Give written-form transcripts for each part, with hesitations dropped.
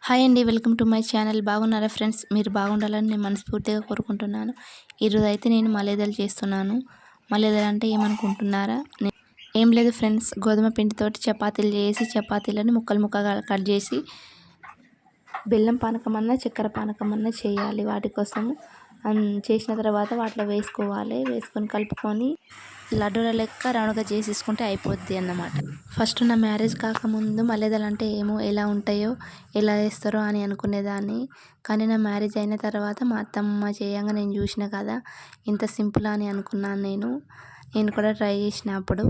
Hi అండి, welcome to my channel. బాగున్నారా friends? మీరు బాగుండాలని నేను మనస్ఫూర్తిగా కోరుకుంటున్నాను. ఈరోజు అయితే నేను మలేదలు చేస్తున్నాను. మలేదలు అంటే ఏమనుకుంటున్నారా? ఏం లేదు ఫ్రెండ్స్, గోధుమ పిండితోటి చపాతీలు చేసి చపాతీలను ముక్కలు ముక్కగా కట్ చేసి బెల్లం పానకమన్నా చక్కెర పానకమన్నా చేయాలి. వాటి కోసం చేసిన తర్వాత వాటిలో వేసుకొని కలుపుకొని లడ్డూల లెక్క రౌండ్గా చేసేసుకుంటే అయిపోద్ది అన్నమాట. ఫస్ట్ నా మ్యారేజ్ కాకముందు మలేదలు అంటే ఏమో, ఎలా ఉంటాయో, ఎలా వేస్తారో అని అనుకునేదాన్ని. కానీ నా మ్యారేజ్ అయిన తర్వాత మా అత్తమ్మ చేయంగా నేను చూసిన కదా, ఇంత సింపుల్ అని అనుకున్నాను. నేను కూడా ట్రై చేసిన అప్పుడు.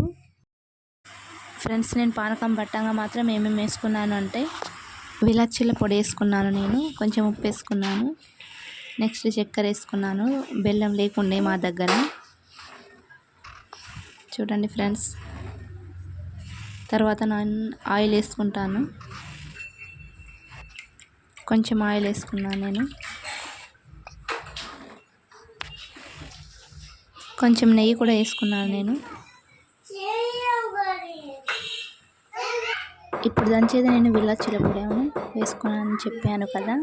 ఫ్రెండ్స్, నేను పానకం పట్టంగా మాత్రం ఏమేమి వేసుకున్నాను అంటే విలాచీల పొడి వేసుకున్నాను, నేను కొంచెం ఉప్పు వేసుకున్నాను, నెక్స్ట్ చక్కెర వేసుకున్నాను. బెల్లం లేకుండే మా దగ్గర. చూడండి ఫ్రెండ్స్, తర్వాత నేను ఆయిల్ వేసుకుంటాను. కొంచెం ఆయిల్ వేసుకున్నాను నేను. కొంచెం నెయ్యి కూడా వేసుకున్నాను నేను. ఇప్పుడు దంచేది నేను విలాచీల పొడి వేసుకున్నానని చెప్పాను కదా.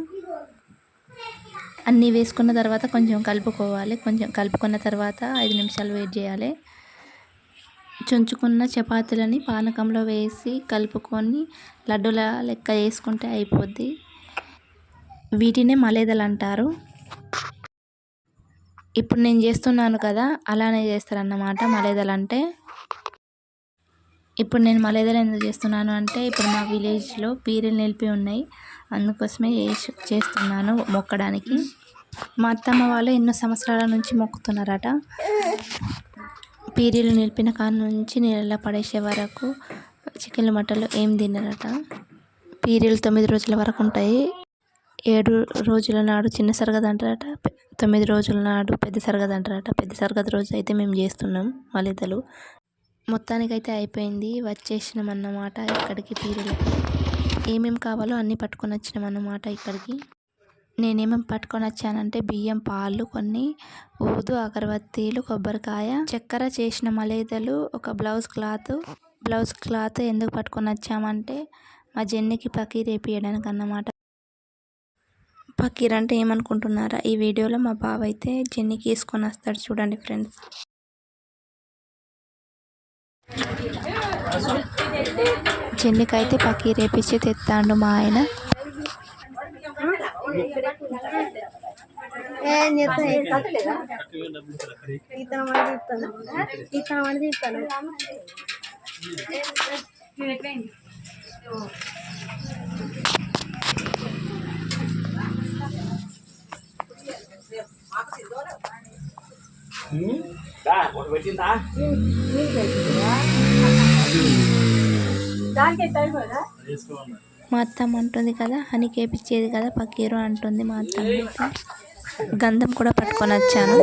అన్నీ వేసుకున్న తర్వాత కొంచెం కలుపుకోవాలి. కొంచెం కలుపుకున్న తర్వాత 5 నిమిషాలు వెయిట్ చేయాలి. చుంచుకున్న చపాతీలని పానకంలో వేసి కలుపుకొని లడ్డూల లెక్క వేసుకుంటే అయిపోద్ది. వీటినే మలేదలు అంటారు. ఇప్పుడు నేను చేస్తున్నాను కదా, అలానే చేస్తారన్నమాట మలేదలు అంటే. ఇప్పుడు నేను మలేదలు ఎందుకు చేస్తున్నాను అంటే, ఇప్పుడు మా విలేజ్లో పీరీలు నిలిపి ఉన్నాయి, అందుకోసమే చేస్తున్నాను మొక్కడానికి. మా అత్తమ్మ వాళ్ళు ఎన్నో సంవత్సరాల నుంచి మొక్కుతున్నారట. పీరీలు నిలిపిన కాడ నుంచి నీళ్ళలో పడేసే వరకు చికెన్లు మటన్లు ఏం తినరట. పీరీలు 9 రోజుల వరకు ఉంటాయి. 7 రోజుల నాడు చిన్న సరగది అంటారట, 9 రోజుల నాడు పెద్ద సరగది అంటారట. పెద్ద సరగది రోజు అయితే మేము చేస్తున్నాం మలేదలు. మొత్తానికైతే అయిపోయింది, వచ్చేసినాం అన్నమాట ఇక్కడికి. పీరీలకి ఏమేమి కావాలో అన్నీ పట్టుకొని వచ్చినాం అన్నమాట ఇక్కడికి. నేనేమేమి పట్టుకొని వచ్చానంటే బియ్యం, పాలు, కొన్ని ఊదు, అగరబత్తీలు, కొబ్బరికాయ, చక్కెర, చేసిన మలేదలు, ఒక బ్లౌజ్ క్లాత్ ఎందుకు పట్టుకొని వచ్చామంటే మా జెన్నికి పకీర్ వేపియడానికి అన్నమాట. పకీర్ అంటే ఏమనుకుంటున్నారా? ఈ వీడియోలో మా బావ అయితే జెన్నికి వేసుకొని వస్తాడు. చూడండి ఫ్రెండ్స్, జెన్నికైతే పకీర్ వేపించి తెస్తాడు మా ఆయన. మా అత్తమ్మ అంటుంది కదా, హనీ కేపించేది కదా పకీరు అంటుంది మా అత్తమ్మ అయితే. గంధం కూడా పట్టుకొని వచ్చాను.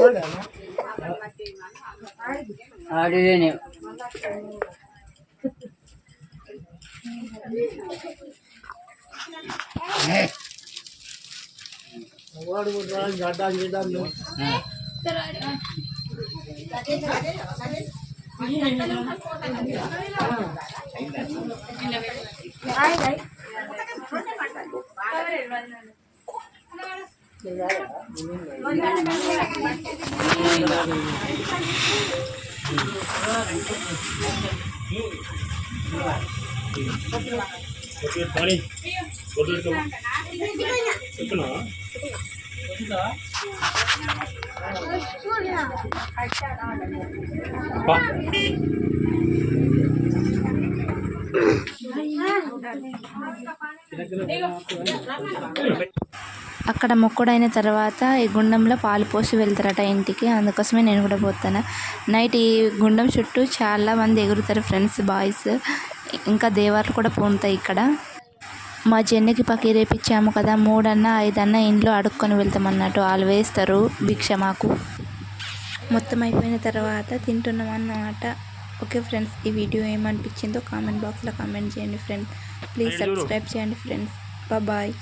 అక్కడ మొక్కుడైన తర్వాత ఈ గుండంలో పాలు పోసి వెళ్తారట ఇంటికి. అందుకోసమే నేను కూడా పోతాను. నైట్ ఈ గుండం చుట్టూ చాలా మంది ఎగురుతారు ఫ్రెండ్స్, బాయ్స్. ఇంకా దేవాలు కూడా పోతాయి ఇక్కడ. మా జెన్నికి పకీర్ వేపించాము కదా, 3 అన్నా 5 అన్నా ఇంట్లో అడుక్కొని వెళ్తామన్నట్టు. వాళ్ళు వేస్తారు భిక్ష మాకు. మొత్తం అయిపోయిన తర్వాత తింటున్నాం అన్నమాట. ఓకే ఫ్రెండ్స్, ఈ వీడియో ఏమనిపించిందో కామెంట్ బాక్స్లో కామెంట్ చేయండి ఫ్రెండ్స్. ప్లీజ్ సబ్స్క్రైబ్ చేయండి ఫ్రెండ్స్. బాయ్.